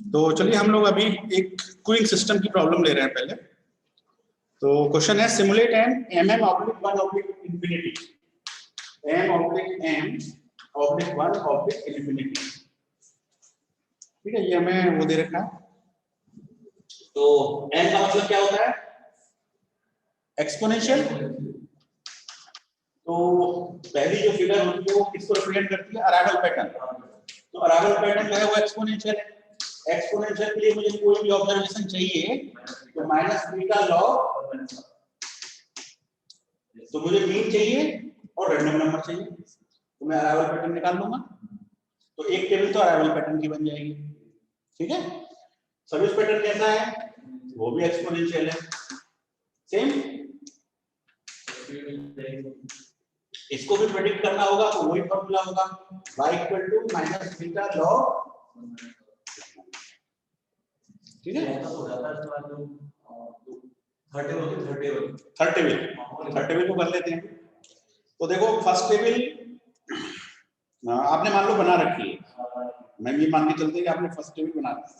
तो चलिए हम लोग अभी एक कूलिंग सिस्टम की प्रॉब्लम ले रहे हैं पहले। तो क्वेश्चन है सिमुलेट एन mm/1/infinity m/1/infinity। ठीक है, ये हमें वो दे रखा है। तो n का मतलब क्या होता है? एक्सपोनेंशियल। तो पहली जो फिगर होती है वो किसको रिप्रेजेंट करती है? Arrival pattern. तो अराइवल पैटर्न जो है वो एक्सपोनेंशियल है। एक्सपोनेंशियल के लिए मुझे कोई भी ऑब्जर्वेशन चाहिए तो माइनस बीटा लॉग, तो मुझे मीन चाहिए और रैंडम नंबर चाहिए, तो मैं अराइवल पैटर्न निकाल लूंगा। तो एक टेबल तो अराइवल पैटर्न की बन जाएगी। ठीक है, सर्विस पैटर्न कैसा है? वो भी एक्सपोनेंशियल है। सेम इसको भी प्रेडिक्ट करना होगा तो वही फॉर्मूला होगा y = माइनस बीटा लॉग। ठीक है, थर्ड टेबल को कर लेते हैं। तो देखो फर्स्ट टेबल आपने मान लो बना रखी है। मैं ये मान के चलते हैं कि आपने फर्स्ट टेबल बना रखी है,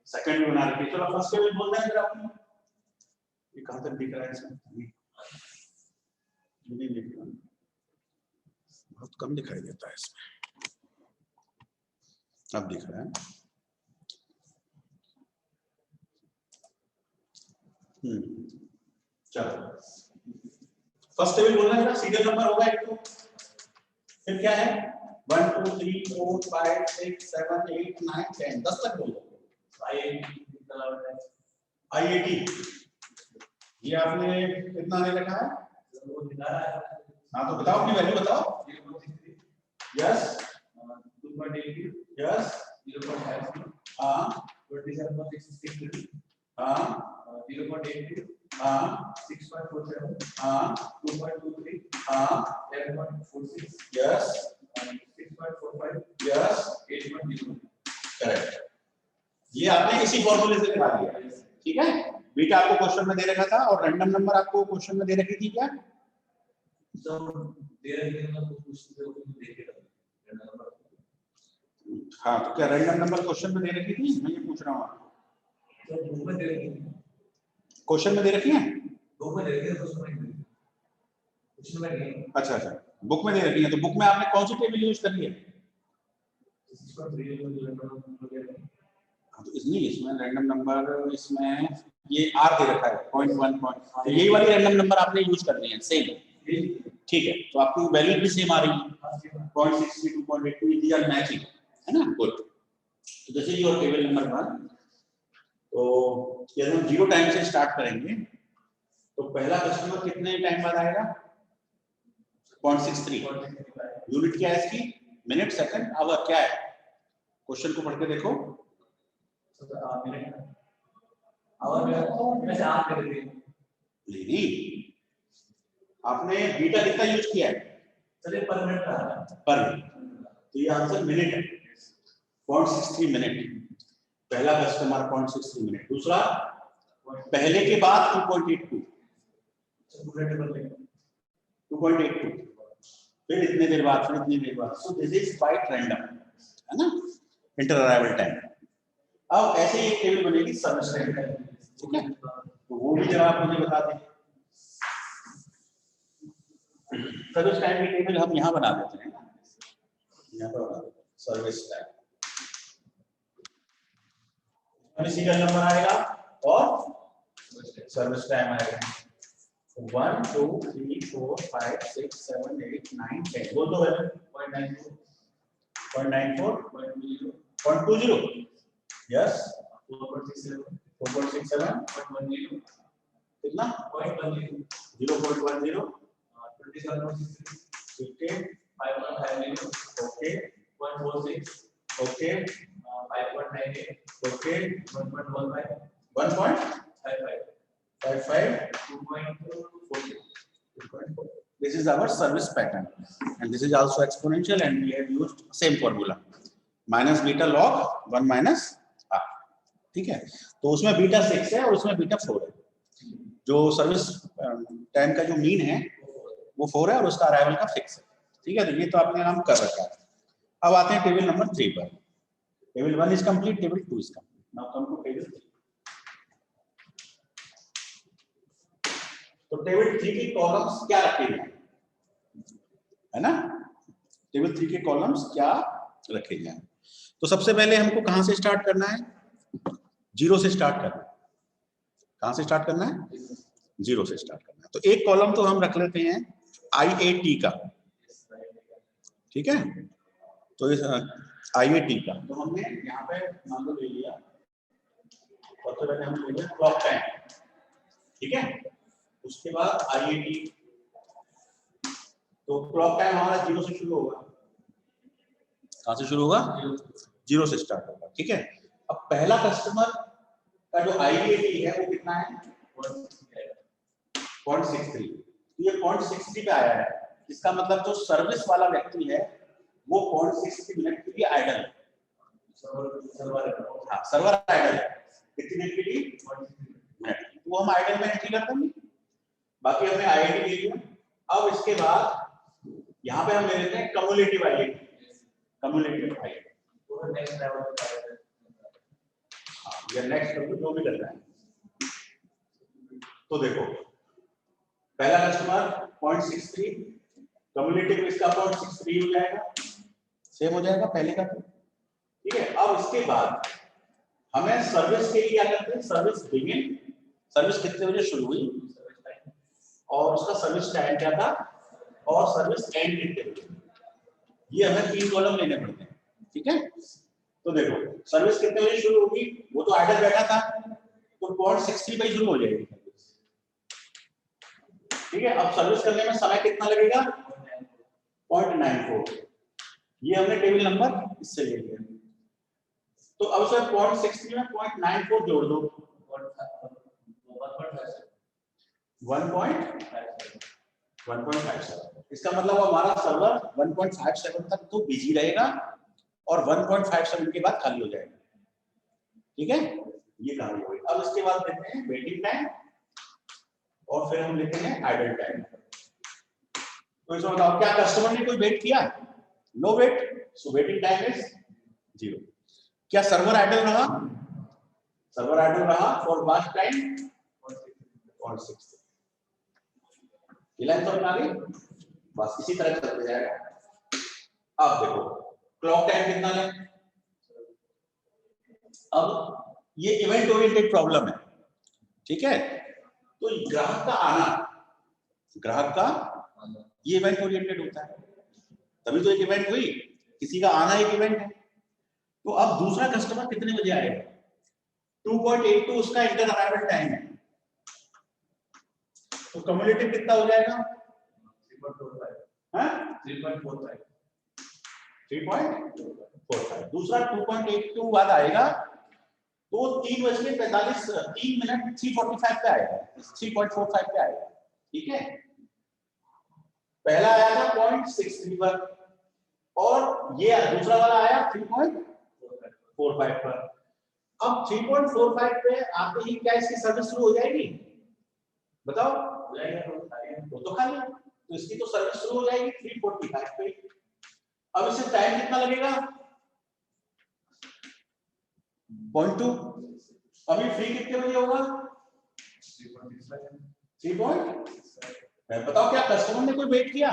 सेकंड भी बना रखी है। चलो फर्स्ट टेबल बोल दें फिर आपने। ये कहां तक दिख रहा है इसमें? नहीं दिख रहा, बहुत कम दिखाई देता है इसमें। अब दिख रहा है। चलो फर्स्ट टेबल बोलना है, सीरियल नंबर होगा एक। तो फिर क्या है? 1 2 3 4 5 6 7 8 9 10 10 तक बोलो। IAT ये आपने कितना दे रखा है? हाँ तो बताओ अपनी वैल्यू बताओ। यस 2.8 यस 0.5 हाँ 27.663 हाँ 0.82 हाँ 6.47 हाँ 2.23 हाँ 11.46 यस 6.45 यस 8.0। करेक्ट, ये आपने इसी फॉर्मूले से निकाल लिया। ठीक है, बीटा आपको क्वेश्चन में दे रखा था और रैंडम नंबर आपको क्वेश्चन में दे रखी थी क्या? हाँ तो क्या रैंडम नंबर क्वेश्चन में दे रखी थी? मैं ये पूछ रहा हूँ। क्वेश्चन में दे रखी है? अच्छा अच्छा, बुक में दे रखी है। तो बुक में आपने कौन सी टेबल यूज करी है? तो इसमें रैंडम नंबर, इसमें ये आर दे रखा है 0.1 तो यही वाली रैंडम नंबर आपने यूज करनी है। सेम ठीक है, तो आपकी वैल्यू भी सेम आ रही है 0.60 2.82 दी आर मैचिंग, है ना? गुड। तो this is your table number 1। तो यदि हम 0 टाइम से स्टार्ट करेंगे तो पहला कस्टमर कितने टाइम बाद आएगा? 0.63। यूनिट क्या है इसकी? Minute second hour. क्या है? क्वेश्चन को पढ़ के देखो। नहीं, आपने बीटा कितना यूज किया है? चलिए पर मिनट पर, तो ये आंसर मिनट है 0.63 मिनट। पहला कस्टमर 0.63 मिनट। दूसरा पहले के बाद 2.82 फिर इतने देर बाद, फिर इतनी देर बाद। सो दिस इज क्वाइट रैंडम, है ना? Inter arrival time. अब ऐसे ही एक टेबल बनेगी सर्विस टाइम। ठीक है, तो वो भी जरा आप मुझे बता दें। सर्विस टाइम की टेबल हम यहाँ बना देते हैं, यहाँ पर बना देते हैं सर्विस टाइम। सीरियल नंबर आएगा और सर्विस टाइम आएगा 1 2 3 4 5 6 7 8 9 10। बोल दो वैल्यू 0.94 0.20 यस 4.67 4.67 कितना 0.10 okay 5.50 okay 0.46 okay 5.98 okay 1.55 2.4. This is our service pattern and this is also exponential and we have used same formula minus beta log 1 minus r. ठीक है, तो उसमें बीटा 6 है और उसमें बीटा 4 है। जो सर्विस टाइम का जो मीन है वो 4 है और उसका अराइवल का 6 है। ठीक है, तो ये तो आपने नाम कर रखा है। अब आते हैं टेबल नंबर 3 पर। Table 1 is complete, table 2 is complete. Now come to table 3। तो टेबल 3 की कॉलम्स क्या रखे गए है ना, टेबल 3 के कॉलम्स क्या रखे गए हैं। तो सबसे पहले हमको कहां से स्टार्ट करना है, 0 से स्टार्ट करना है। कहां से स्टार्ट करना है, 0 से स्टार्ट करना है। तो एक कॉलम तो हम रख लेते हैं IAT का, ठीक है। तो इस IAT का तो हमने यहाँ पे मान लो ले लिया, सबसे पहले हम ले लिया क्लॉक टाइम, ठीक है। उसके बाद IAT, तो क्लॉक टाइम हमारा 0 से शुरू होगा। कहां से शुरू होगा, 0 से स्टार्ट होगा, ठीक है। अब पहला कस्टमर का जो IAT है वो कितना है, 0.63। ये 0.63 पे आया है, इसका मतलब जो सर्विस वाला व्यक्ति है वो 0.63 मिनट के लिए आइडल है। सर्वर आइडल है कितनी देर के लिए, मिनट। तो वो हम आइडल में एंट्री कर देंगे। बाकी हमने IAT ले लिया। अब इसके बाद यहाँ पे हम ले लेते हैं कम्युलेटिव IAT, कम्युलेटिव IAT। तो नेक्स्ट लेवल या नेक्स्ट लेवल जो भी करना है। तो देखो पहला कस्टमर 0.63, कम्युलेटिव इसका 0.63 हो जाएगा, सेम हो जाएगा पहले का, ठीक है। अब इसके बाद हमें सर्विस के लिए क्या करते हैं, सर्विस बिगिन, सर्विस कितने बजे शुरू हुई और उसका सर्विस टाइम क्या था और सर्विस एंड कितने बजे, ये हमें 3 कॉलम लेने पड़ते हैं, ठीक है। तो देखो सर्विस कितने बजे शुरू होगी, वो तो आइडल बैठा था तो 0.63 पे शुरू हो जाएगी, ठीक है। अब सर्विस करने में समय कितना लगेगा, 0.94, ये हमने टेबल नंबर इससे ले लिया। तो अब सर 0.63 में 0.94 जोड़ दो, 1.57। इसका मतलब हमारा सर्वर 1.57 तक तो बिजी रहेगा और 1.57 के बाद खाली हो जाएगा, ठीक है। ये कहानी हुई। अब इसके बाद देखते हैं वेटिंग टाइम और फिर हम लेते हैं आइडल टाइम। तो इसमें बताओ क्या कस्टमर ने कोई वेट किया, no wait, so waiting time is 0। क्या सर्वर आइडल रहा, सर्वर आइडल रहा फॉर वाच टाइम 0.6। ये लाइन समझ आ गई, बस इसी तरह चलते जाएगा। अब देखो क्लॉक टाइम कितना है, अब ये इवेंट ओरिएंटेड प्रॉब्लम है, ठीक है। तो ग्राहक का आना, ग्राहक का ये इवेंट ओरिएंटेड होता है, तभी तो एक इवेंट हुई, किसी का आना एक इवेंट है। तो अब दूसरा कस्टमर कितने बजे आएगा, 2.82 उसका इंटर अराइवल टाइम है। तो कम्युलेटिव कितना हो जाएगा, 3.45। दूसरा 2.82 बाद आएगा तो 3:45 3:45 पे आएगा, 3.45 पे आएगा, ठीक है। पहला आया था 0.63 पर और ये दूसरा वाला आया 3.45 पर। अब 3.45 पे आते ही क्या इसकी सर्विस शुरू हो जाएगी, बताओ, वो तो खाली है, तो इसकी तो सर्विस शुरू हो जाएगी 3:45 पे। अब इसे टाइम कितना लगेगा, 0.2। अभी फ्री कितने बजे होगा, 3. बताओ क्या कस्टमर ने कोई वेट किया,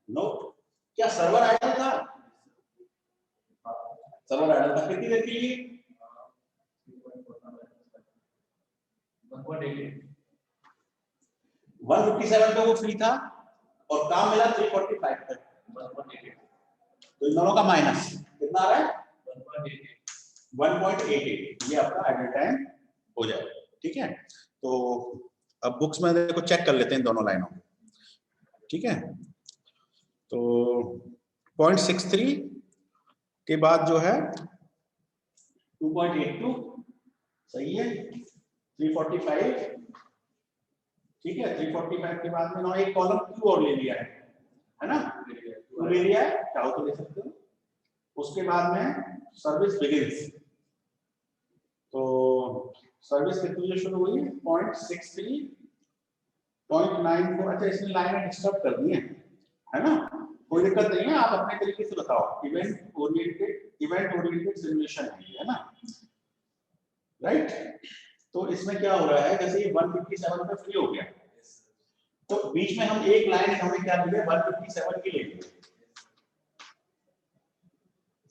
नो। क्या सर्वर आइडल था, सर्वर आइडल था, कितनी देर के लिए, 157 पे वो फ्री था और काम मिला 345 तक, तो इन दोनों का माइनस कितना आ रहा है, 1.88। ये आपका आइडल टाइम हो जाएगा, ठीक है। तो अब बुक्स में देखो चेक कर लेते हैं दोनों लाइनों, ठीक है। तो 0.63 के बाद जो है 2.82 सही है, 345, ठीक है। 345 के बाद में ना एक कॉलम क्यू और ले लिया है ना, क्यू ले लिया है, चाहो तो ले सकते हो। उसके बाद में सर्विस बिगिंस, तो सर्विस कितने बजे शुरू हुई, 0.63, 0.94। अच्छा इसमें लाइन डिस्टर्ब कर दी है ना, कोई दिक्कत नहीं है, आप अपने तरीके से बताओ, event oriented event oriented simulation है ना, राइट। तो इसमें क्या हो रहा है, जैसे ये 157 पे फ्री हो गया, तो बीच में हम एक लाइन हमने क्या लिया 157 की ले ली।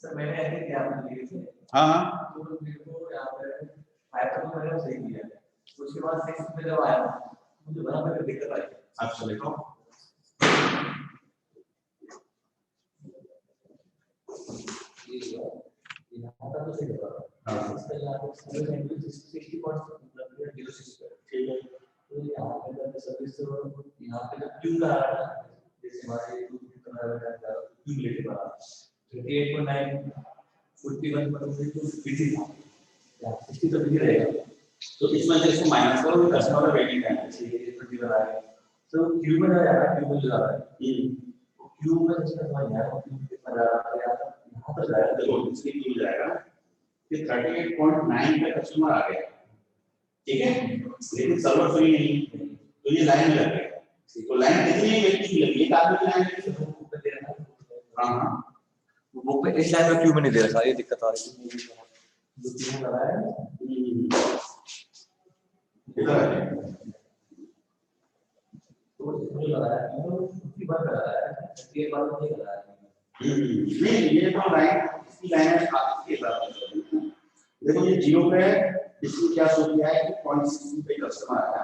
सर मैंने ऐसे क्या लिए थे, हाँ तो मेरे को यहाँ पे आया तो मैंने सही किया, उसके बाद 6 पे जब आया मुझे बड़ा बड़ा दिक्कत आई। आप देखो यहाँ का तो सही होगा। हाँ इसका यहाँ पे सर्विस एंड 60 पॉइंट्स मतलब 06 पे ठीक है। तो यहाँ पे जब सर्विस यहाँ पे जब क्यू का आ रहा है जैसे हमारे क्यूमुलेटिव आ 38.9 41 तो बिजी था या 60 तो बिजी रहेगा। तो इसमें से इसको माइनस करो तो कस्टमर का वेटिंग टाइम है, ठीक है 21 आ गया। तो क्यू में आ रहा है, क्यू में जा रहा है, क्यू में इसका समझ आया क्यू कितना जा रहा है यहाँ पर जाएगा। देखो इसके क्यू जाएगा कि 38.9 पे कस्टमर आ गया, ठीक है, लेकिन सर्वर फ्री नहीं, तो ये लाइन में लग गया। तो लाइन कितनी व्यक्ति की लगी, एक आदमी की लाइन लगी, ऊपर दे रहा है। हां वो पे इस लाइन में क्यू में नहीं दे रखा, ये दिक्कत आ रही है। जो क्यू में लगा है इधर है तो इसमें लगा है तो उसकी बात कर रहा है, ये बात नहीं कर रहा है। नहीं ये तो लाइन इसकी लाइन है आपके हिसाब से। देखो ये 0 पे इसमें क्या शो किया है कि 0.6 पे कस्टमर आया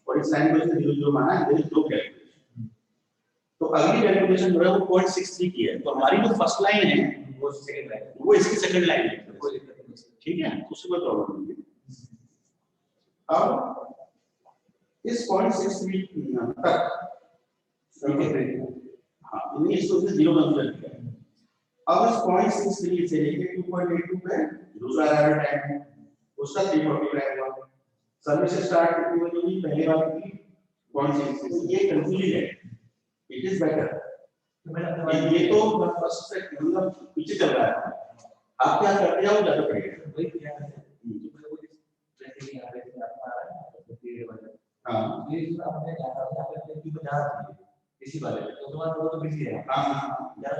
और इस लाइन को इसने 0 माना है, देयर इज नो कैलकुलेशन। तो अगली कैलकुलेशन जो है वो 0.63 की है, तो हमारी जो फर्स्ट लाइन है वो सेकंड लाइन, वो इसकी सेकंड लाइन है, कोई दिक्कत नहीं। ठीक है, उससे कोई प्रॉब्लम नहीं है। अब इस 0.63 तक ठीक है, हाँ इन्हें इसको 0 कंसीडर किया। अब इस 0.63 से लेके 2.82 पे दूसरा अराइवल टाइम है, उसका 345 हुआ। सर्विस स्टार्ट कितनी बजे हुई, पहली बार की 0.63, ये कंफ्यूजिंग है, इट इज बेटर। ये तो फर्स्ट से मतलब पीछे चल रहा है, आप क्या करते जाओ ज्यादा बढ़िया वही क्या है जैसे कि यहाँ पे आपका आ रहा है तो ये वाला हां ये आपने यहाँ पे क्यों बजा दिए इसी वाले में, तो तुम्हारा तो बिजी है। हां यार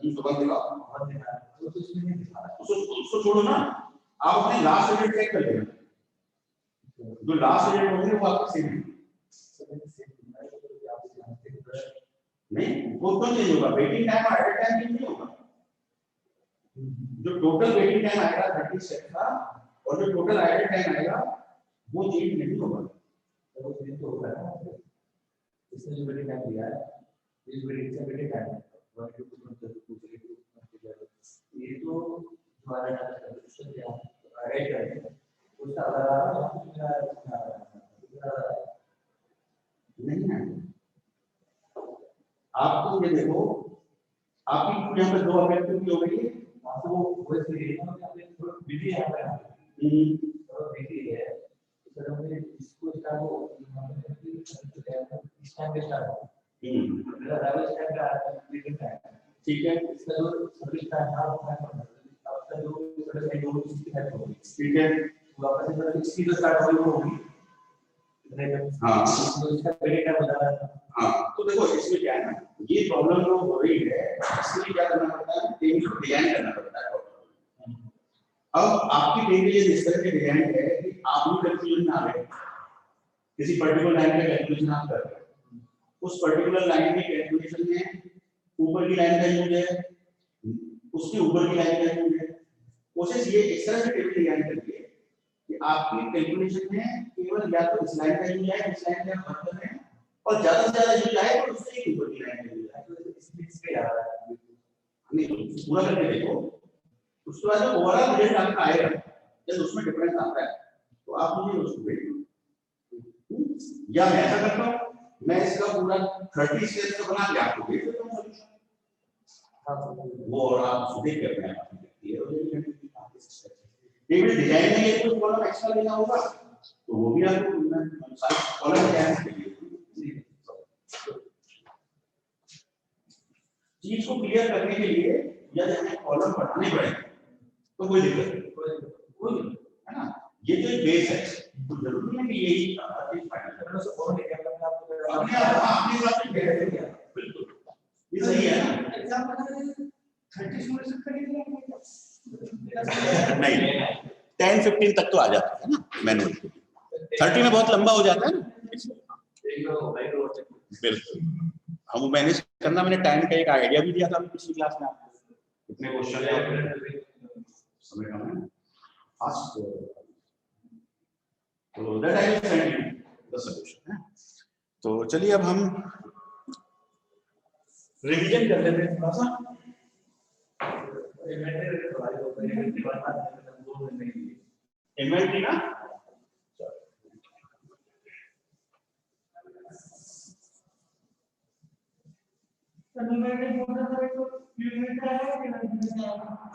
ये तो बंद दिखा बहुत देखा तो उसमें नहीं दिखा रहा, उसको छोड़ो ना, आप अपने लास्ट यूनिट चेक कर लेना, जो लास्ट यूनिट होंगे वो आपके सेम नहीं, वो तो चेंज होगा, वेटिंग टाइम और एडिट टाइम नहीं होगा। जो टोटल वेटिंग टाइम आएगा 30 सेकंड का और जो टोटल एडिट टाइम आएगा वो चेंज नहीं होगा। तो वो चेंज तो होगा ना, इसने जो वेटिंग टाइम दिया है इस वेटिंग टाइम 1 to 2 ये तो हमारा सब्सक्रिप्शन दिया राइट है उसका नहीं है। आपको ये देखो आपकी यहाँ पे 2 ऑब्जेक्टिव की हो गई है, आपको वो इसलिए यहाँ पे थोड़ा बिजी है, थोड़ा बिजी है तो सर हमने इसको स्टार्ट हो इस टाइम पे स्टार्ट हो मेरा राइवल टाइम का मीटिंग टाइम ठीक है, इसका जो सर्विस टाइम था वो टाइम आपका जो सर्विस टाइम होगी उसकी हेल्प होगी, ठीक है, तो आपका जो इसकी जो स्टार्ट होगी हाँ तो इसका वेटिंग टाइम बता रहा है। हाँ तो देखो इसमें क्या है ना, ये प्रॉब्लम जो हो रही है इसलिए क्या करना पड़ता है, टेबल को डिजाइन करना पड़ता है। अब आपकी टेबल ये इस तरह के डिजाइन है कि आप भी कंफ्यूजन ना रहे, किसी पर्टिकुलर लाइन का कैलकुलेशन आप कर रहे हैं, उस पर्टिकुलर लाइन के कैलकुलेशन में ऊपर की लाइन का यूज है, उसके ऊपर की लाइन का यूज है। कोशिश ये इस तरह से टेबल डिजाइन करिए कि आपकी कैलकुलेशन में केवल या तो इस लाइन का यूज है, इस लाइन का मतलब है, और ज्यादा से ज्यादा यूज आए तो उससे ही ऊपर की लाइन का यूज है। तो इसमें आ रहा है नहीं पूरा करके देखो, उसके बाद जो ओवरऑल रिजल्ट आपका आएगा जब उसमें डिफरेंस आता है तो आप मुझे उसको भेजिए, या मैं ऐसा करता हूँ मैं इसका पूरा 30 स्टेप्स का बना के आपको भेज देता हूँ सॉल्यूशन, वो और आप देख के अपने आप देखिए और टेबल डिजाइन में ये कुछ कॉलम एक्स्ट्रा लेना होगा तो वो भी आपको कॉलम क्या है चीज को क्लियर करने के लिए यदि हमें कॉलम बढ़ाने पड़े तो कोई दिक्कत नहीं है ना, ये तो एक बेस है, तो जरूरी है कि यही चीज फाइनल करना से और अपने बात में बैठ गया बिल्कुल ये सही है ना। एग्जांपल 30 सिमुलेशन करिए 10-15 तक तो आ जाता है ना मैनुअल के लिए, 30 में बहुत लंबा हो जाता है ना। बिल्कुल, हम मैनेज करना, मैंने टाइम का एक आइडिया भी दिया था पिछली क्लास में आपको, कितने क्वेश्चन समय कम है फास्ट, तो that I will send you the solution है। तो चलिए अब हम रिवीजन कर लेते हैं थोड़ा सा। इन्वेंटरी ना,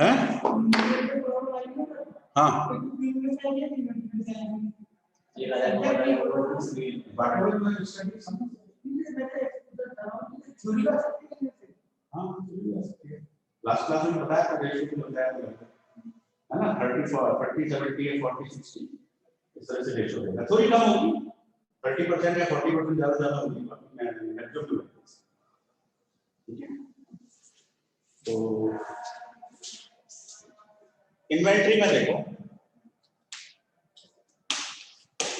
हैं? हाँ लास्ट क्लास में बताया था, रेशियो में बताया था है ना, 30 70 या 40 60 इस तरह से रेशियो रहेगा, थोड़ी कम होगी 30% या 40% ज्यादा होगी, मैं एडजस्ट कर लूंगा, ठीक है। तो इन्वेंटरी में देखो,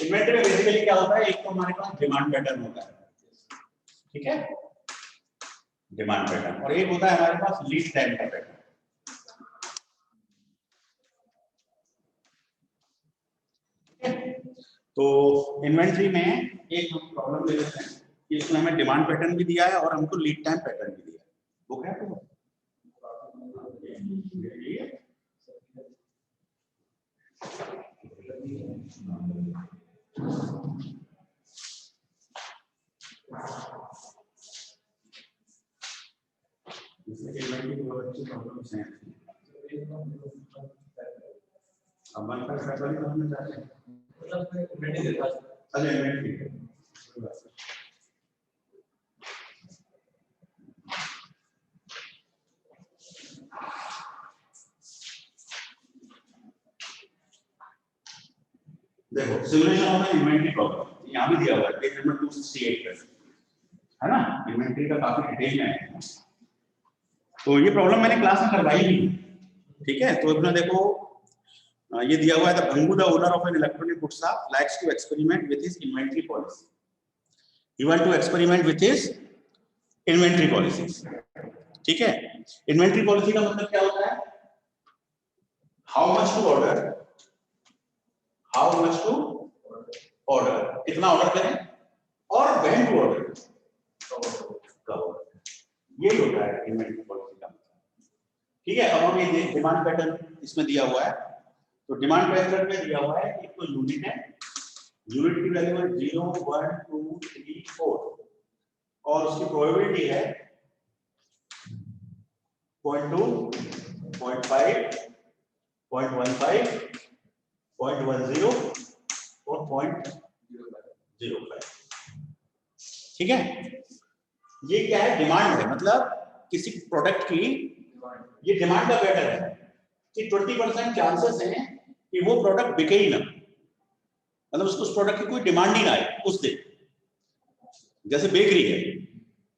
इन्वेंटरी में बेसिकली क्या होता है, एक तो हमारे पास डिमांड पैटर्न होता है, ठीक है, डिमांड पैटर्न, और एक होता है हमारे पास लीड टाइम का पैटर्न। तो इन्वेंटरी में एक प्रॉब्लम ले लेते हैं कि इसमें हमें डिमांड पैटर्न भी दिया है और हमको लीड टाइम पैटर्न भी दिया है, वो क्या है अब वन पर फैक्टरी तो हमने जाते हैं, अच्छा इन्वेंटरी देखो, सिमुलेशन ऑफ इन्वेंटरी प्रॉब्लम यहाँ भी दिया हुआ है, पेज नंबर 268 पे है ना, इन्वेंटरी का काफी डिटेल में है। तो ये प्रॉब्लम मैंने क्लास में करवाई नहीं, ठीक है। तो इसमें देखो ये दिया हुआ है, the Bhangu the owner of an electronic goods shop likes to experiment with his inventory policy, he want to experiment with his inventory policies, ठीक है। इन्वेंटरी पॉलिसी का मतलब क्या होता है, हाउ मच टू ऑर्डर, कितना ऑर्डर करें, और व्हेन टू ऑर्डर, ये होता है इन्वेंटरी पॉलिसी का मतलब, ठीक है। अब हम ये डिमांड पैटर्न इसमें दिया हुआ है, तो डिमांड पैटर्न में दिया हुआ है एक तो यूनिट है, यूनिट की वैल्यू है 0 1 2 3 4 और उसकी प्रोबेबिलिटी है 0.2 0.5 0.15 0.10 और 0.05, ठीक है। ये क्या है, डिमांड है, मतलब किसी प्रोडक्ट की ये डिमांड का पैटर्न है कि 20% चांसेस हैं कि वो प्रोडक्ट बिके ही ना, मतलब उसको उस प्रोडक्ट की कोई डिमांड ही ना आए उस दिन, जैसे बेकरी है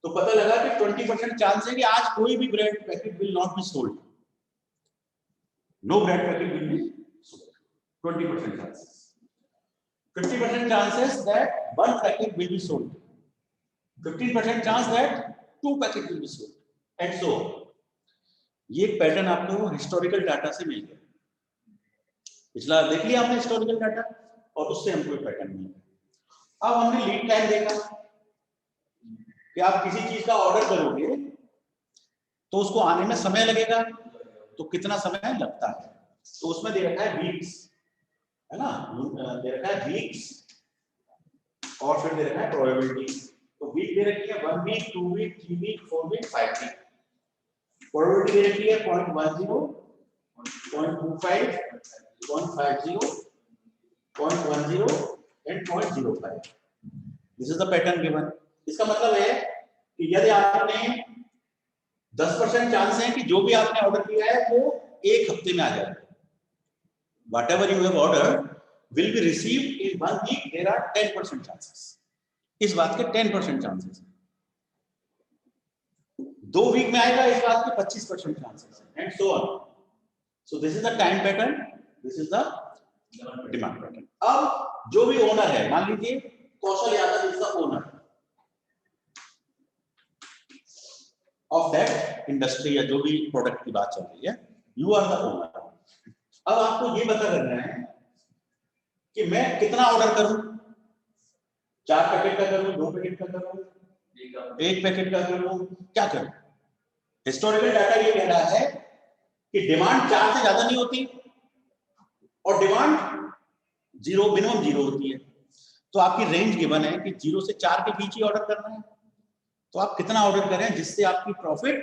तो पता लगा कि 20% चांस है कि आज कोई भी bread packet will not be sold, no bread packet will be sold, 20% chances, 50% chances that one packet will be sold, 15% chance that 2 packet will be sold, and so on. ये पैटर्न आपको historical data से मिल गया, पिछला देख लिया आपने historical data और उससे हमको पैटर्न मिल गया। अब हमने लीड टाइम देखा कि आप किसी चीज का ऑर्डर करोगे तो उसको आने में समय लगेगा, तो कितना समय लगता है, तो उसमें दे रखा है वीक्स, है ना, दे रखा है वीक्स और फिर दे रखा है प्रोबेबिलिटी, तो वीक दे रखी है 1 week 2 week 3 week 4 week 5 week, probability दे रखी है 0.10 0.25 0.50 0.10 and 0.05, this is the pattern given. इसका मतलब है कि यदि आपने 10% चांस है कि जो भी आपने ऑर्डर किया है वो एक हफ्ते में आ जाएगा, whatever you have ordered will be received in 1 week, there are 10% chances, इस बात के 10% चांसेस, 2 वीक में आएगा इस बात के 25% chances, and so on. So this is the time pattern, this is the demand pattern. अब जो भी ओनर है, मान लीजिए Kaushal Yadav is the owner of that industry या जो भी प्रोडक्ट की बात चल रही है, यू आर द ओनर। अब आपको ये पता करना है कि मैं कितना ऑर्डर करूं, 4 पैकेट का करूं, 2 पैकेट का करूं, 1 पैकेट का करूं, क्या करूं। हिस्टोरिकल डाटा ये कह रहा है कि डिमांड 4 से ज्यादा नहीं होती और डिमांड 0 मिनिमम 0 होती है। तो आपकी रेंज गिवन है कि 0 से 4 के बीच ही ऑर्डर करना है। तो आप कितना ऑर्डर करें जिससे आपकी प्रॉफिट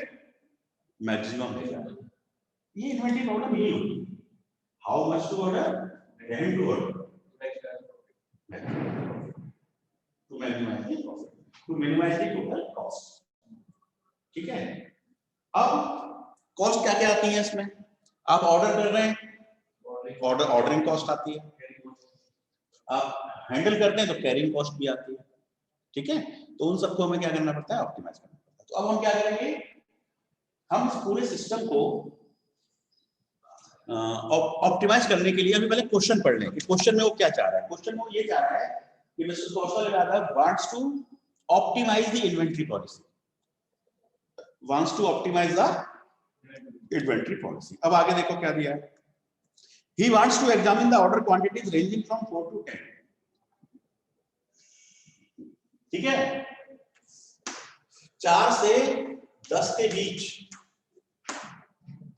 मैक्सिमम हो जाए। ये इन्वेंटरी प्रॉब्लम यही होती है, how much to order, when to order, to maximise the profit, to minimise the total cost. ठीक है, अब कॉस्ट क्या क्या आती है इसमें, आप ऑर्डर कर रहे हैं, ऑर्डरिंग कॉस्ट आती है, आप हैंडल करते हैं तो कैरिंग कॉस्ट भी आती है। ठीक है, तो उन सबको हमें क्या करना पड़ता है, ऑप्टिमाइज करना पड़ता है। तो अब हम क्या करेंगे, हम इस पूरे सिस्टम को ऑप्टिमाइज करने के लिए अभी पहले क्वेश्चन पढ़ लें कि क्वेश्चन में वो क्या चाह रहा है। क्वेश्चन में वो ये चाह रहा है कि mister Kaushal Yadav wants to optimise the inventory policy, wants to optimise the inventory policy. अब आगे देखो क्या दिया है, he wants to examine the order quantities ranging from 4 to 10। ठीक है, 4 से 10 के बीच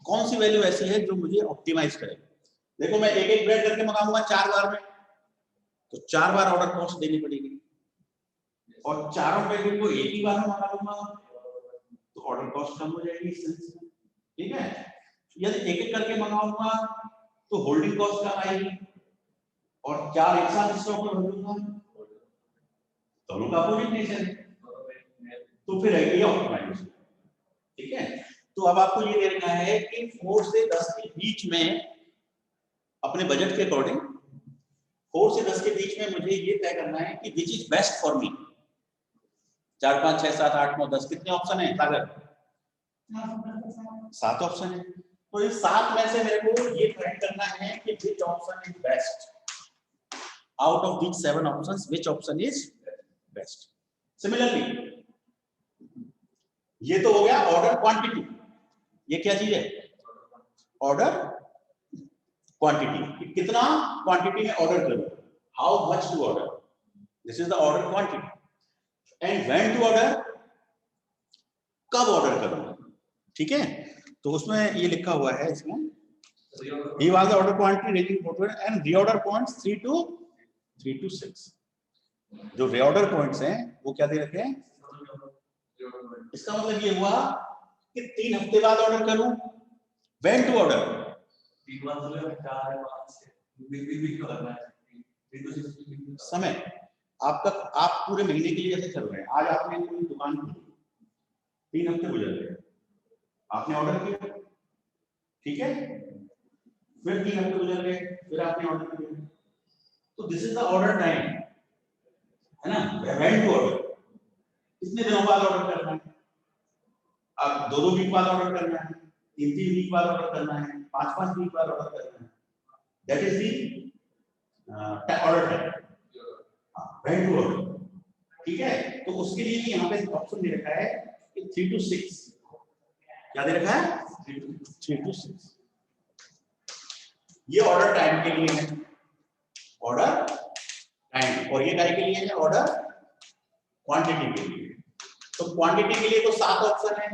कौन सी वैल्यू ऐसी है जो मुझे ऑप्टिमाइज करे। देखो मैं एक एक ब्रेड करके मंगाऊंगा 4 बार में, तो 4 बार ऑर्डर कॉस्ट देनी पड़ेगी, और चारों पैकेट को एक ही बार में मंगा लूंगा तो ऑर्डर कॉस्ट कम हो जाएगी इस सेंस में। ठीक है, यदि एक एक करके मंगाऊंगा तो होल्डिंग कॉस्ट कम आएगी, और 4 एक साथ स्टॉक में भर दूंगा दोनों का अपोजिट नेचर है, तो फिर है ये ऑप्टिमाइजेशन। ठीक है, तो अब आपको ये देखना है कि 4 से 10 के बीच में अपने बजट के अकॉर्डिंग 4 से 10 के बीच में मुझे ये तय करना है कि which is best for me. 4 5 6 7 8 9 10 कितने ऑप्शन है सागर, 7 ऑप्शन है। तो इस 7 में से मेरे को ये फाइंड करना है कि which option is best, out of these 7 options which option is best। Similarly ये तो हो गया ऑर्डर क्वांटिटी, ये क्या चीज है, ऑर्डर क्वांटिटी, कितना क्वांटिटी में ऑर्डर करूं, how much to order, this is the order quantity. And when to order, कब ऑर्डर करूं। ठीक है, तो उसमें ये लिखा हुआ है इसमें, he was the order quantity ranging from and reorder points 3 to 6। जो reorder points हैं वो क्या दे रखे हैं, इसका मतलब ये हुआ कि 3 हफ्ते बाद ऑर्डर करूं, when to order, समय आपका, आप पूरे महीने के लिए ऐसे चल रहे हैं। आज आपने कोई दुकान खोली, 3 हफ्ते गुजर गए, आपने ऑर्डर किया, ठीक है, फिर 3 हफ्ते गुजर गए, फिर आपने ऑर्डर किया, तो this is the order time, है ना, व्हेन टू ऑर्डर, कितने दिनों बाद ऑर्डर करना है, अब 2 वीक बाद ऑर्डर करना है, 3 वीक बाद ऑर्डर करना है, 5 वीक बाद ऑर्डर करना है, that is the order time, when to order. ठीक है, तो उसके लिए यहाँ पे ऑप्शन दे रखा है कि 3 to 6, क्या दे रखा है, 3 to 6, ये ऑर्डर टाइम के लिए है, ऑर्डर टाइम, और ये काय के लिए है, ऑर्डर क्वांटिटी के लिए। तो क्वांटिटी के लिए तो 7 ऑप्शन है,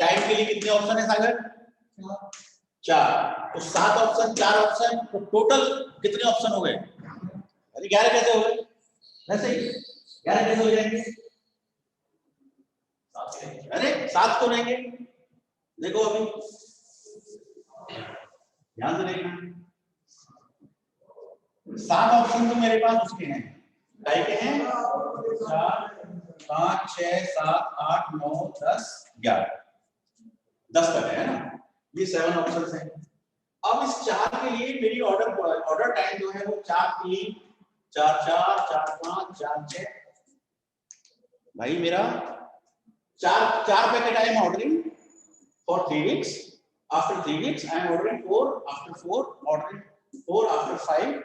टाइम के लिए कितने ऑप्शन है सागर, 4, तो 7 ऑप्शन 4 ऑप्शन, तो टोटल कितने ऑप्शन हो गए, अरे 11 कैसे हो गए, वैसे ही 11 कैसे हो जाएंगे, अरे 7 तो रहेंगे। देखो अभी ध्यान से देखना, 7 ऑप्शन तो मेरे पास उसके हैं, काय के हैं, 4 5 6 7 8 9 10 11, 10 तक है ना, ये 7 ऑप्शंस हैं। अब इस 4 के लिए मेरी ऑर्डर टाइम जो है वो 4 3 4 4 4 5 4 6, भाई मेरा 4 packet I am ordering for 3 weeks, after 3 weeks I am ordering 4, after 4 ordering 4, after 5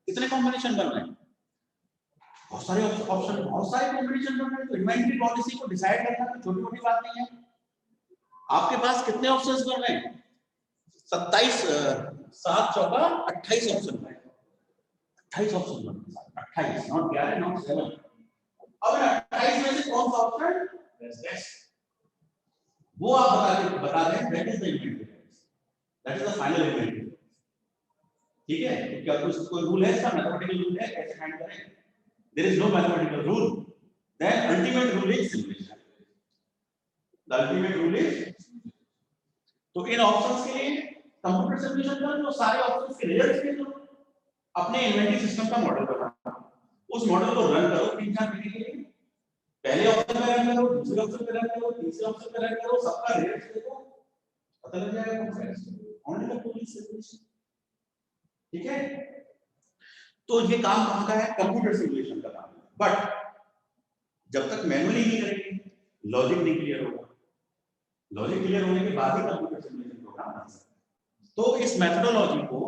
कितने कॉम्बिनेशन बन रहे हैं? बहुत सारे ऑप्शन, बहुत सारे कॉम्बिनेशन बन रहे हैं। तो इन्वेंटरी पॉलिसी को डिसाइड करना कोई छोटी मोटी बात नहीं है। आपके पास कितने ऑप्शंस बन रहे हैं? 27 7 चौका 28 ऑप्शन बन रहे हैं। 28 ऑप्शन बन रहे हैं, 28 नॉट 11 नॉट 7। अब 28 में से कौन सा ऑप्शन बेस्ट, वो आप बता दें। That is the inventory, that is the final inventory. ठीक है, तो क्या कोई रूल है इसका, मैथमेटिकल रूल है कैसे फाइंड करें? There is no mathematical rule, then ultimate rule is simulation. The ultimate rule is, तो इन ऑप्शंस के लिए कंप्यूटर सिमुलेशन कर लो, सारे ऑप्शंस के रिजल्ट्स ले लो, अपने इन्वेंटरी सिस्टम का मॉडल बनाओ, उस मॉडल को रन करो 3-4 महीने के लिए। पहले ऑप्शन पे रन करो, दूसरे ऑप्शन पे रन करो, तीसरे ऑप्शन पे रन करो, सबका रिजल्ट देखो, पता लग जाएगा कौन सा है। Only the tool simulation. ठीक है, तो ये काम कहां का है? कंप्यूटर सिमुलेशन का काम। बट जब तक मैनुअली नहीं करेंगे, लॉजिक नहीं क्लियर होगा। लॉजिक क्लियर होने के बाद ही कंप्यूटर सिमुलेशन प्रोग्राम बन सकता है। तो इस मेथोडोलॉजी को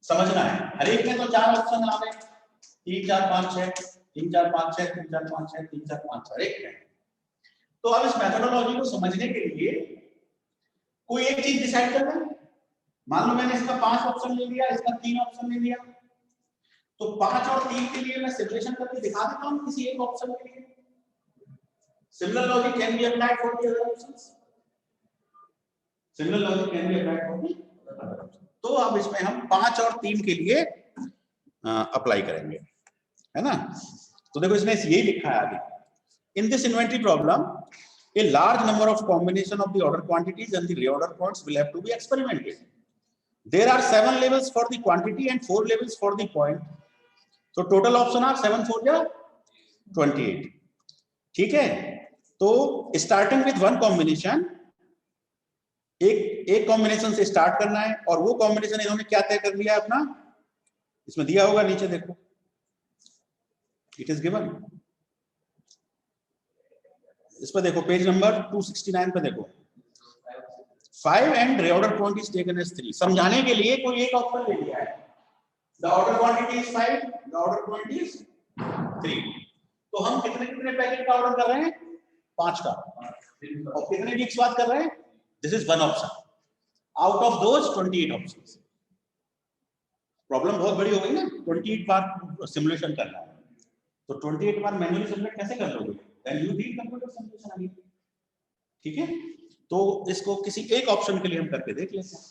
समझना है। हर एक में तो 4 ऑप्शन आ गए, 3 4 5 6, 3 4 5 6, 3 4 5 6, 3 4 5 6, एक है। तो अब इस मेथोडोलॉजी को समझने के लिए कोई एक चीज डिसाइड करना है। मान लो मैंने इसका 5 ऑप्शन ले लिया, इसका 3 ऑप्शन ले लिया, तो 5 और 3 के लिए मैं सिमुलेशन करके दिखा देता हूं किसी एक ऑप्शन के लिए। Similar logic can be applied for the other options. Similar logic can be applied for the other option. तो अब इसमें हम 5 और 3 के लिए अप्लाई करेंगे, है ना? तो देखो इसमें यही लिखा है आगे, in this inventory problem a large number of combination of the order quantities and the reorder points will have to be experimented. There are 7 labels for the quantity and 4 labels for the point. So total option are 7 4 या 28. ठीक है, तो starting with one combination, एक combination से start करना है, और वो कॉम्बिनेशन इन्होंने क्या तय कर लिया है अपना, इसमें दिया होगा नीचे देखो, इट इज गिवन। इस पर देखो पेज नंबर 269 पे देखो, 5 and reorder point is taken as 3। समझाने के लिए कोई एक ऑप्शन ले लिया है, the order quantity is 5, the order point is 3। तो हम कितने कितने पैकेट का ऑर्डर कर रहे हैं? 5 का। और कितने वीक्स बाद कर रहे हैं? This is one option out of those 28 options. Problem बहुत बड़ी हो गई ना, 28 बार सिमुलेशन करना है, तो 28 बार मैन्युअली सिमुलेट कैसे कर लोगे? Then you need computer simulation again. ठीक है, तो इसको किसी एक ऑप्शन के लिए हम करके देख लेते हैं।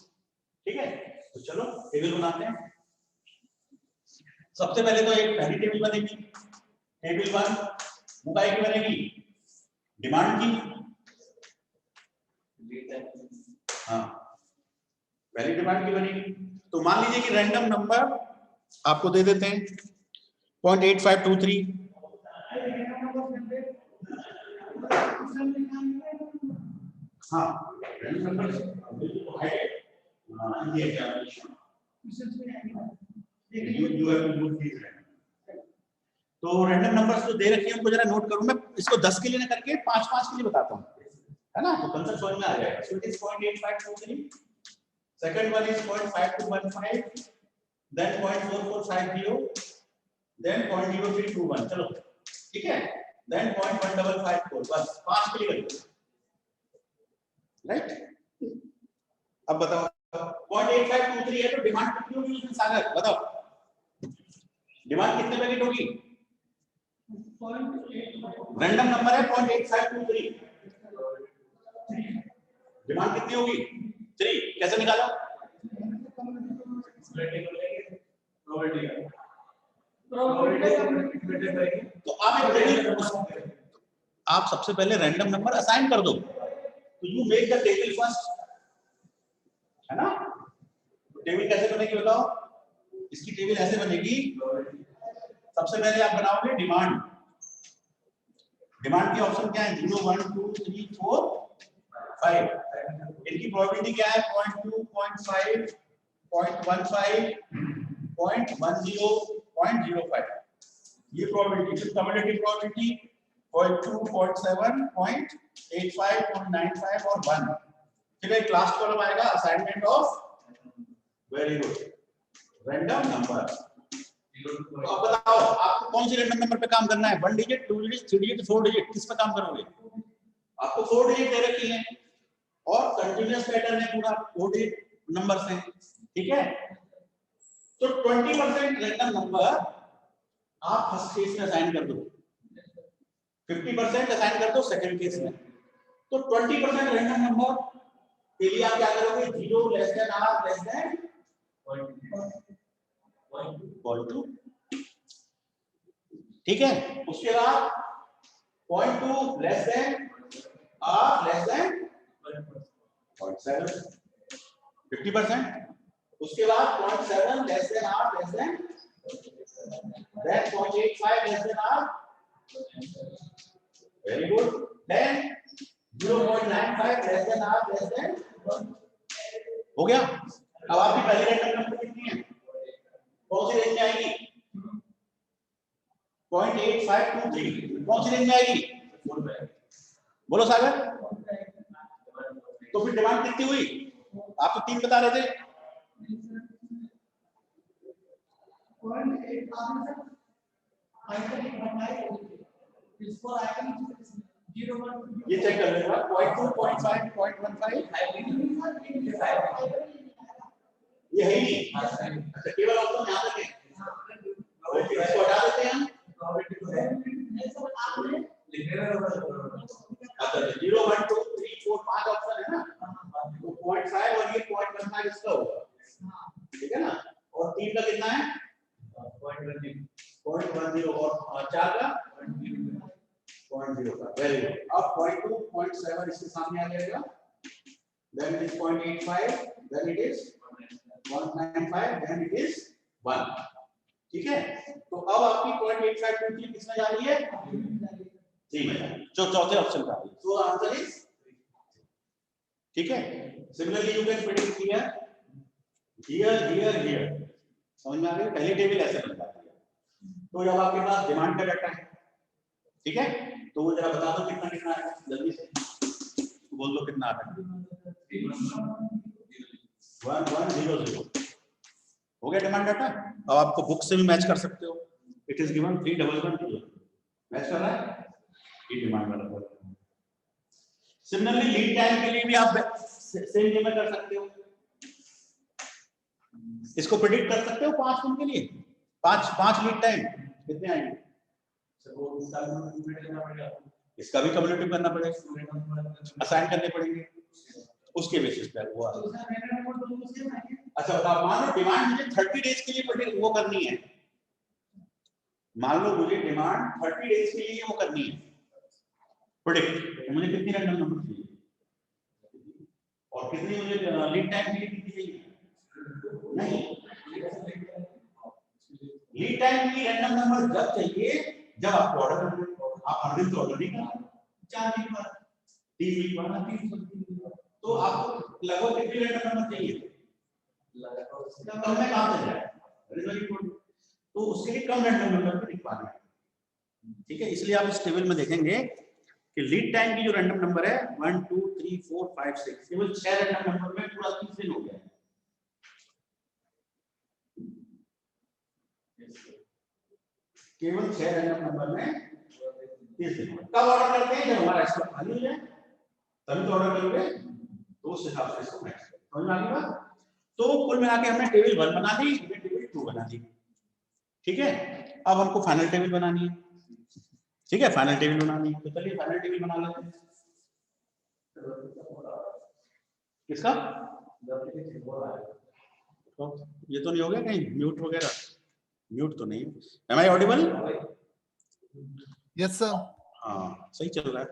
ठीक है, तो चलो टेबल बनाते हैं। सबसे पहले तो एक पहली टेबल बनेगी, टेबल 1 वो काय की बनेगी? डिमांड की। हाँ, पहली डिमांड की बनेगी। तो मान लीजिए कि रैंडम नंबर आपको दे देते हैं 0.8523। हाँ, रैंडम नंबर तो रैंडम नंबर्स जो दे रखी है उनको जरा नोट करूं मैं, इसको 10 के लिए ना करके 5-5 के लिए बताता हूं, है ना? तो कंसेप्ट समझ में आ जाएगा। So it is 0.8523, second one is 0.5215, then 0.4450, then 0.0321। चलो ठीक है, देन 0.1554। बस 5 के लिए करिए, राइट? अब बताओ 0.8523 है तो डिमांड कितनी होगी उसमें? सागर बताओ, डिमांड कितने पैकेट होगी? रैंडम नंबर है 0.8523, डिमांड कितनी होगी? 3। कैसे निकाला? तो आप सबसे पहले रैंडम नंबर असाइन कर दो, तो you make the table first, है ना? टेबल कैसे बनेगी बताओ? इसकी टेबल ऐसे बनेगी, सबसे पहले आप बनाओगे डिमांड। डिमांड के ऑप्शन क्या है? 0 1 2 3 4 5। इनकी प्रोबेबिलिटी क्या है? 0.2 0.5 0.15 0.10 0.05। ये प्रोबेबिलिटी, कम्युलेटिव प्रोबेबिलिटी 0.2 0.7 0.85 0.95 और 1। फिर एक लास्ट कॉलम आएगा assignment of, very good, random number. तो अब बताओ आपको कौन सी रैंडम नंबर पे काम करना है, 1 डिजिट, 2 डिजिट, 3 डिजिट, 4 डिजिट, किस पे काम करोगे? आपको 4 डिजिट दे रखी है और कंटीन्यूअस पैटर्न है पूरा, 4 डिजिट नंबर्स हैं, ठीक है। तो 20% रैंडम नंबर आप फर्स्ट केस में असाइन कर दो, 50% असाइन कर दो सेकंड केस में। तो 20% रैंडम नंबर के लिए आप क्या करोगे, 0 less than R less than 0.2, ठीक है। उसके बाद 0.2 less than R less than 0.7, 50%। उसके बाद 0.7 less than R less than 0.85 less than R, very good, then 0.95 less than R less than, हो गया। अब आपकी पहली रैंडम नंबर कितनी है, कौन सी रेंज में आएगी, 0.8523, कौन सी रेंज में आएगी, बोलो सागर। तो फिर डिमांड कितनी हुई, आप तो 3 बता रहे थे, ये चेक कर लेना, 0.2, 0.5, 0.15, ये है ही नहीं। अच्छा केवल ऑप्शन यहाँ तक है, इसको हटा देते हैं हम। अच्छा 0, 1, 2, 3, 4, 5 ऑप्शन है ना, तो 0.5 और ये 0.15 इसका होगा, ठीक है ना। और 3 का कितना है, 0.10 और 4 का 0.0 का, वेरी गुड। अब 0.2, 0.7 इसके सामने आ जाएगा, then it is 0.85, then it is 195, then it is 1, ठीक है। तो अब आपकी 0.8523 किसमें जा रही है, 3 में जा रही है, जो चौथे ऑप्शन का है, so आंसर इज, ठीक है। Similarly you can predict here, समझ में आ गई, पहली टेबल ऐसे बन जाती है। तो जब आपके पास डिमांड का डाटा है, ठीक है, तो वो जरा बता दो कितना कितना है, जल्दी से बोल दो कितना आता है, 1100, हो गया डिमांड डाटा। अब आपको बुक से भी मैच कर सकते हो, इट इज गिवन 3112, मैच कर रहा है, ये डिमांड वाला। सिमिलरली लीड टाइम के लिए भी आप सेम वे में कर सकते हो, इसको प्रेडिक्ट कर सकते हो 5 दिन के लिए, 5 लीड टाइम कितने आएंगे, इसका भी कम्युलेटिव करना पड़ेगा, असाइन करने पड़ेंगे, उसके बेसिस पे वो। अच्छा बताओ, मान लो डिमांड मुझे 30 डेज के लिए प्रेडिक्ट वो करनी है, मान लो मुझे डिमांड 30 डेज के लिए वो करनी है प्रेडिक्ट, तो मुझे कितनी रैंडम नंबर चाहिए और कितनी मुझे लीड टाइम के लिए कितनी चाहिए, नहीं, लीड टाइम की रैंडम नंबर जब चाहिए जब आपको ऑर्डर कर दो, आप हर दिन तो ऑर्डर नहीं करना, 4 वीक बाद, 3 वीक बाद, तो आपको लगभग कितनी रैंडम नंबर चाहिए, कम में काम चल जाए, तो उसके लिए कम रैंडम नंबर पे लिख पाना है, ठीक है। इसलिए आप इस टेबल में देखेंगे कि लीड टाइम की जो रैंडम नंबर है 1, 2, 3, 4, 5, 6, केवल 6 रैंडम नंबर में पूरा 30 दिन हो गया, केवल 6 रैंडम नंबर में 30 दिन। कब ऑर्डर करते हैं, जब हमारा स्टॉक खाली हो जाए तभी तो ऑर्डर करोगे, तो उस हिसाब से इसको मैच करो, समझ में आ गई बात। तो कुल मिला के हमने टेबल 1 बना दी, टेबल 2 बना दी, ठीक है। अब हमको फाइनल टेबल बनानी है, ठीक है, फाइनल टेबल बनानी है, तो चलिए फाइनल टेबल बना लेते हैं। किसका, ये तो नहीं हो गया कहीं म्यूट वगैरह, म्यूट तो नहीं, am I audible, yes sir, हाँ सही चल रहा है।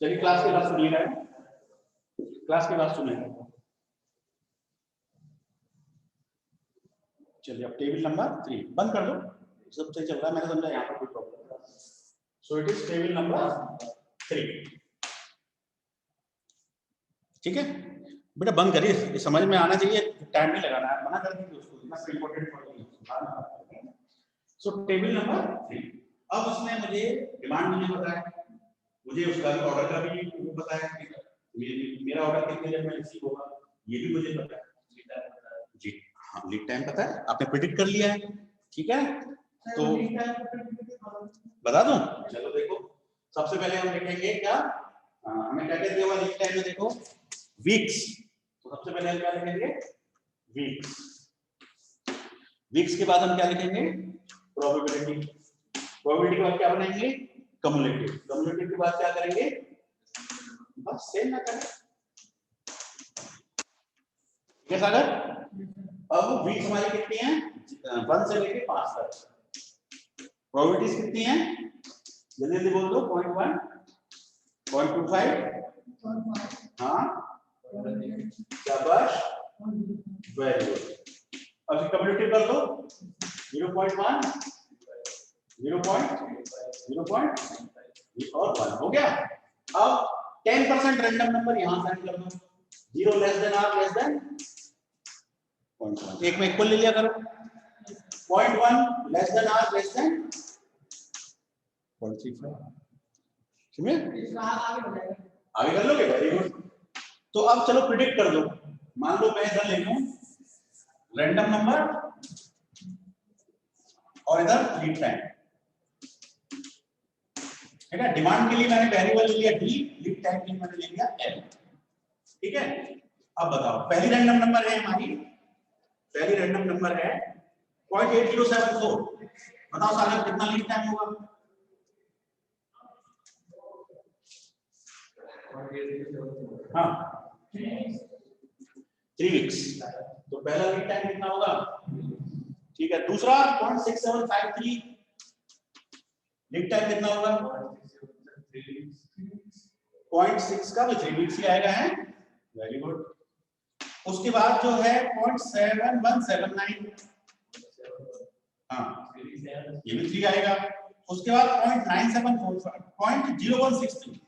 चलिए क्लास के बाद सुनिएगा, क्लास के बाद सुनिएगा। चलिए अब टेबल नंबर 3 बंद कर दो, सब सही चल रहा है, मैंने समझा यहाँ पर कोई problem, so it is table number 3, ठीक है बेटा, बंद करिए, ये समझ में आना चाहिए, टाइम नहीं लगाना है, मना कर दीजिए उसको, इतना इंपॉर्टेंट पॉइंट है। सो टेबल नंबर 3, अब उसमें मुझे डिमांड मुझे पता है, मुझे उसका भी ऑर्डर का भी वो पता है, मेरा ऑर्डर कितने देर में रिसीव होगा ये भी मुझे पता है जी, हाँ लीड टाइम पता है, आपने प्रिडिक्ट कर लिया है, ठीक है। तो बता दूं, चलो देखो, सबसे पहले हम लिखेंगे क्या, हमें क्या क्या दिया हुआ लीड टाइम में, देखो वीक्स। तो सबसे पहले हम क्या लिखेंगे, वीक्स। वीक्स के बाद हम क्या लिखेंगे, प्रोबेबिलिटी। प्रोबेबिलिटी के बाद क्या बनाएंगे, कम्युलेटिव। कम्युलेटिव के बाद क्या करेंगे, बस सेम ना करें, ठीक है सागर। अब वीक्स हमारी कितनी है, 1 से लेके 5 तक। प्रोबेबिलिटीज कितनी है, जल्दी जल्दी बोल दो, 0.1, 0.25, हाँ शाबाश, वेरी गुड। अब कम्युलेटिव कर दो, 0.1, 0.0 और 1 हो गया। अब 10% रैंडम नंबर यहां साइन कर दो, 0 less than R less than 0.1, एक में इक्वल ले लिया करो, 0.1 less than R less than 0.35, समझे, आगे कर लोगे, वेरी गुड। तो अब चलो प्रिडिक्ट कर दो, मान लो मैं इधर ले लूं रैंडम नंबर और इधर लीड टाइम, ठीक है। डिमांड के लिए मैंने वेरिएबल ले लिया डी, लीड टाइम के लिए मैंने ले लिया एल, ठीक है। अब बताओ, पहली रैंडम नंबर है हमारी, पहली रैंडम नंबर है 0.8074, बताओ साले कितना लीड टाइम होगा, हाँ 3 वीक्स। तो पहला लीड टाइम कितना होगा, ठीक है। दूसरा 0.6753, लीड टाइम कितना होगा, 0.6 का भी 3 वीक्स ही आएगा, है, वेरी गुड। उसके बाद जो है 0.7179, हाँ ये भी 3 आएगा। उसके बाद 0.9745, 0.0163,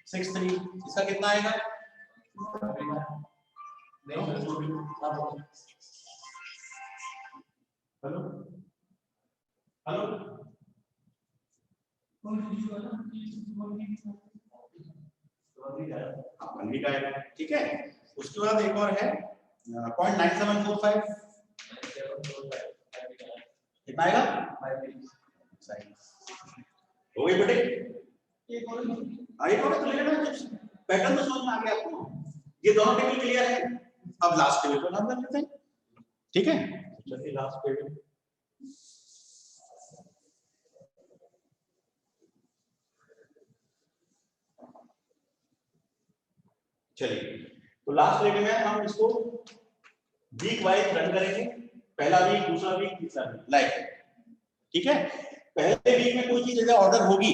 63, इसका कितना आएगा, हेलो हेलो, मंडी का आएगा, ठीक है। उसके बाद एक और है 0.9745, कितना आएगा, हो गई बेटे, आगे तो ले लेना, पैटर्न तो समझ में आ गया आपको, ये दोनों टेबल क्लियर है। अब लास्ट टेबल पर काम कर लेते हैं, ठीक है। चलिए लास्ट टेबल, चलिए तो लास्ट टेबल में हम इसको वीक वाइज रन करेंगे, पहला वीक, दूसरा वीक, तीसरा वीक, लाइक, ठीक है। पहले वीक में कोई चीज अगर ऑर्डर होगी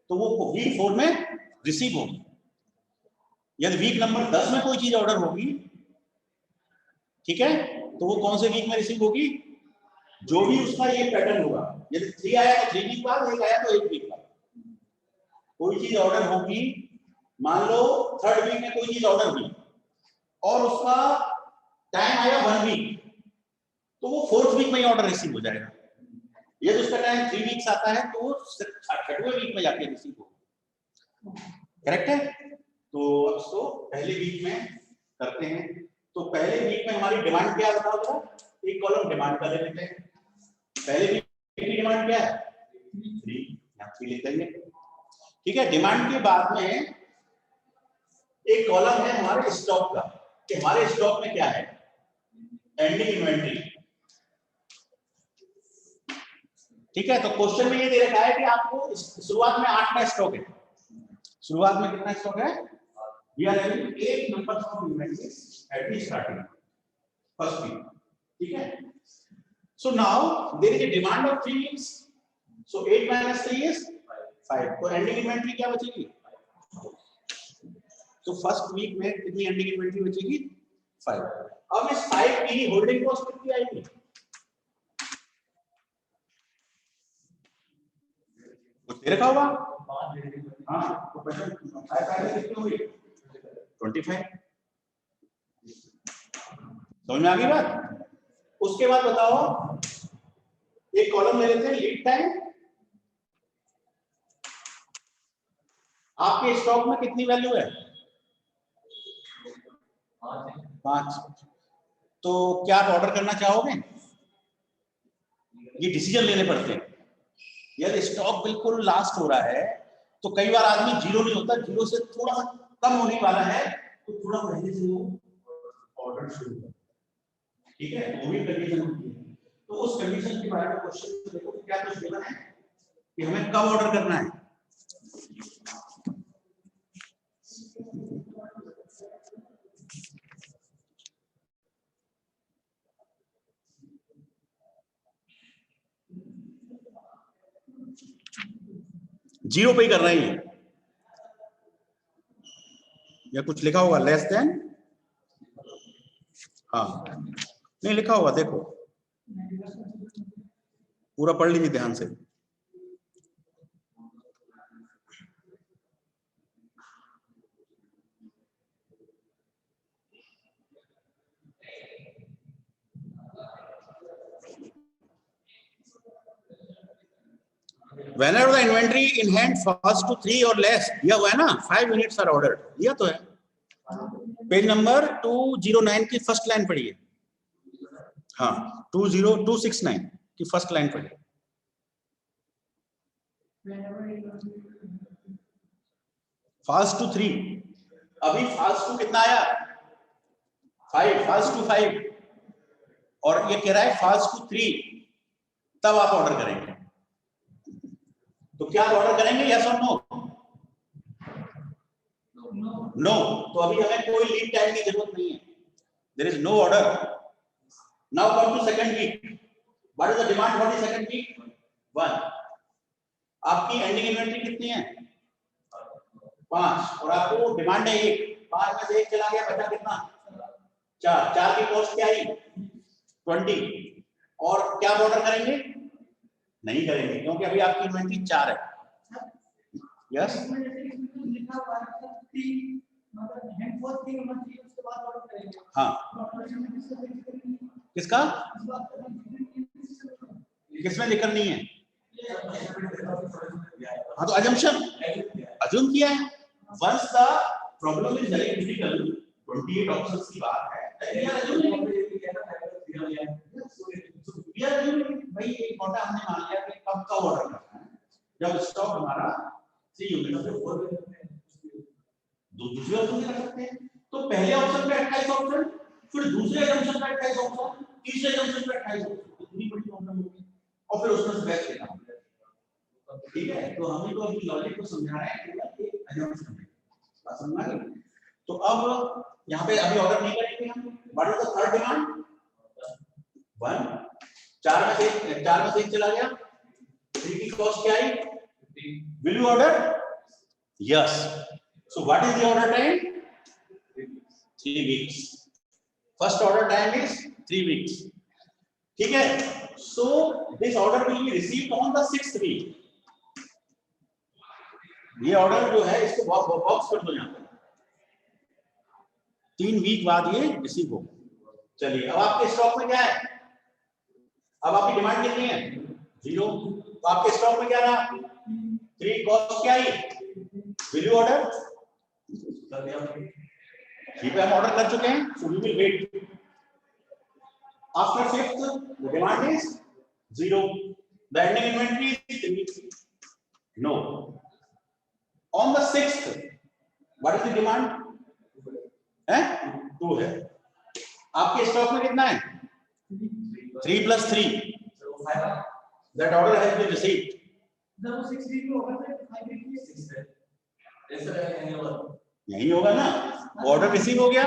तो वो वीक 4 में रिसीव होगी। यदि वीक नंबर 10 में कोई चीज ऑर्डर होगी, ठीक है, तो वो कौन से वीक में रिसीव होगी, जो भी उसका ये पैटर्न होगा। यदि 3 आया तो 3 वीक बाद, 1 आया तो 1 वीक बाद कोई चीज ऑर्डर होगी। मान लो 3rd वीक में कोई चीज ऑर्डर हुई और उसका टाइम आया 1 वीक, तो वो 4th वीक में ही ऑर्डर रिसीव हो जाएगा। यदि उसका टाइम 3 वीक्स आता है तो वो 6वें वीक में जाके रिसीव होगा, करेक्ट है। तो अब इसको पहले वीक में करते हैं। तो पहले वीक में हमारी डिमांड क्या बताओ जरा, एक कॉलम डिमांड का ले लेते हैं। पहले वीक की डिमांड क्या है, 3, यहां 3 लिख देंगे, ठीक है। डिमांड के बाद में एक कॉलम है हमारे स्टॉक का, कि हमारे स्टॉक में क्या है, एंडिंग इन्वेंटरी, ठीक है। तो क्वेश्चन में ये दे रखा है कि आपको शुरुआत में 8 का स्टॉक है, शुरुआत में कितना स्टॉक है, we are having 8 numbers of inventories at the starting first week, ठीक है। So now there is a demand of 3 weeks, so 8 - 3 is 5, तो एंडिंग इन्वेंटरी क्या बचेगी, तो फर्स्ट वीक में कितनी एंडिंग इन्वेंटरी बचेगी, 5। अब इस 5 की ही होल्डिंग कॉस्ट कितनी आएगी, कुछ दे रखा होगा, हाँ, तो 5 कितनी हुई, 25, समझ में आ गई बात। उसके बाद बताओ, एक कॉलम ले लेते हैं लीड टाइम, आपके स्टॉक में कितनी वैल्यू है, 5, तो क्या आप ऑर्डर करना चाहोगे? ये डिसीजन लेने पड़ते हैं। यदि स्टॉक बिल्कुल लास्ट हो रहा है तो कई बार आदमी जीरो नहीं होता, जीरो से थोड़ा सा कम होने वाला है तो थोड़ा पहले से वो ऑर्डर शुरू कर, ठीक है, वो भी कंडीशन होती है। तो उस कंडीशन के बारे में क्वेश्चन देखो क्या कुछ देना है कि हमें कब ऑर्डर करना है। जीरो पे ही करना ही है या कुछ लिखा होगा लेस देन? हाँ नहीं लिखा होगा, देखो पूरा पढ़ लीजिए ध्यान से। Whenever the inventory in hand falls to 3 or less, दिया हुआ है ना, 5 units are ordered, दिया तो है। पेज नंबर 209 की फर्स्ट लाइन पढ़िए। हाँ 20269 की फर्स्ट लाइन पढ़िए। falls to 3, अभी falls to कितना आया? 5, falls to 5 और ये कह रहा है falls to 3, तब आप ऑर्डर करेंगे। तो क्या ऑर्डर करेंगे, यस और नो? नो। तो अभी हमें कोई लीड टाइम की जरूरत नहीं है, there is no order. Now come to second week, what is the demand for the second week? 1। आपकी एंडिंग इन्वेंटरी कितनी है? 5 और आपको डिमांड है 1, 5 में से 1 चला गया, बचा कितना? 4। 4 की कॉस्ट क्या आई? 20। और क्या ऑर्डर करेंगे? नहीं करेंगे क्योंकि अभी आपकी इन्वेंटरी 4 है। यस हाँ किसका? किसमें जिक्र नहीं है? हाँ तो अजम्पशन अज्यूम किया है। Once the problem is very difficult, 28 options की बात है, भाई एक मोटा हमने मान लिया कि कब का ऑर्डर करना है, जब स्टॉक हमारा 3 यूनिट से 4 दूसरे ऑप्शन कर सकते हैं। तो पहले ऑप्शन पे 28 ऑप्शन, फिर दूसरे अजम्पशन पे 28 ऑप्शन, तीसरे अजम्पशन पे 28 ऑप्शन, इतनी बड़ी प्रॉब्लम होगी और फिर उसमें से बेस्ट लेना होगा। ठीक है, तो हमें तो अभी लॉजिक को समझा रहे हैं कि एक अजम्पशन है, बात समझ में? तो अब यहाँ पे अभी ऑर्डर नहीं करेंगे हम। What is the third demand? 1। 4 में से 1 चला गया, 3 की कॉस्ट क्या आई? Will you order? Yes. So what is the order time? 3 weeks. First order time is 3 weeks. ठीक है, so this order will be received on the 6th week. ये ऑर्डर जो है इसको बॉक्स कर दो यहाँ पे, 3 वीक बाद ये रिसीव होगा। चलिए अब आपके स्टॉक में क्या है? अब आपकी डिमांड कितनी है? 0। तो आपके स्टॉक में क्या रहा? 3, कॉस्ट क्या आई? Will you order? ठीक है, हम ऑर्डर कर चुके हैं, so we will wait. After 5th the demand is 0, the ending inventory is 3, no. On the 6th what is the demand? है 2 है। आपके स्टॉक में कितना है? 3 + 3, that order has been received. यही होगा ना, ऑर्डर रिसीव हो गया,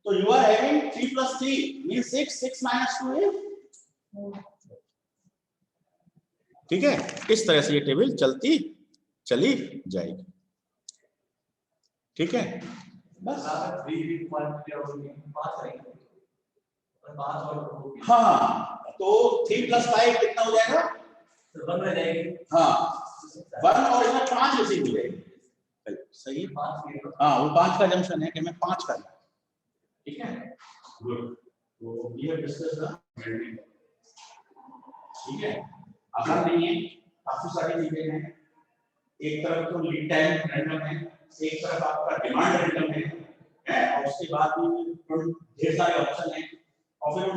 तो you are having 3 + 3 means 6, 6 - 2 is 4। ठीक है, इस तरह से ये टेबल चली जाएगी। ठीक है, बस हाँ, तो 3 + 5 कितना हो जाएगा? 1 रह जाएगी। हाँ 1 और इसमें 5 रिसीव हो जाएगी। सही, हाँ वो 5 का जंक्शन है कि मैं 5 करना। ठीक है, गुड। तो ये डिस्कस था, ठीक है, आसान नहीं है, काफी सारी चीजें हैं। एक तरफ तो लीड टाइम रैंडम है, एक तरफ आपका डिमांड रैंडम है और उसके बाद भी ढेर सारे ऑप्शन हैं।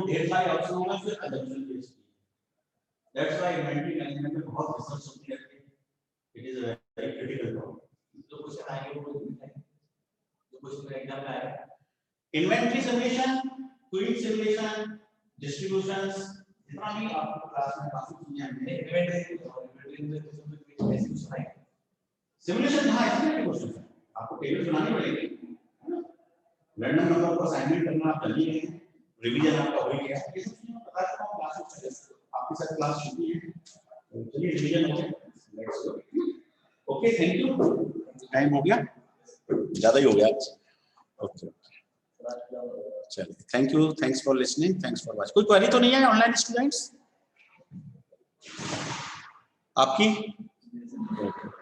ढेर सारे ऑप्शन होंगे फिर assumption based की। That's why inventory management में बहुत रिसर्च होती है। It is a very critical job. जो क्वेश्चन आएंगे वो जो क्वेश्चन एग्जाम में आएगा Inventory simulation, fluid simulation, distributions, जितना भी आपको क्लास में काफी चीजें हमने इन्वेंटरी में ऐसे क्वेश्चन आएंगे सिमुलेशन हाँ इसमें भी क्वेश्चन है आपको टेबल बनानी पड़ेगी है ना रैंडम नंबर को असाइनमेंट करना आप कर ही रहे हैं रिवीजन आपका हो गया ये सब चीजें बता चुका हूं क्लास में आपके साथ क्लास छुट्टी है तो चलिए रिवीजन हो गया let's go okay thank you time हो गया ज्यादा ही हो गया ओके चलिए thank you thanks for listening thanks for watching कोई क्वेरी तो नहीं है ऑनलाइन स्टूडेंट्स आपकी okay.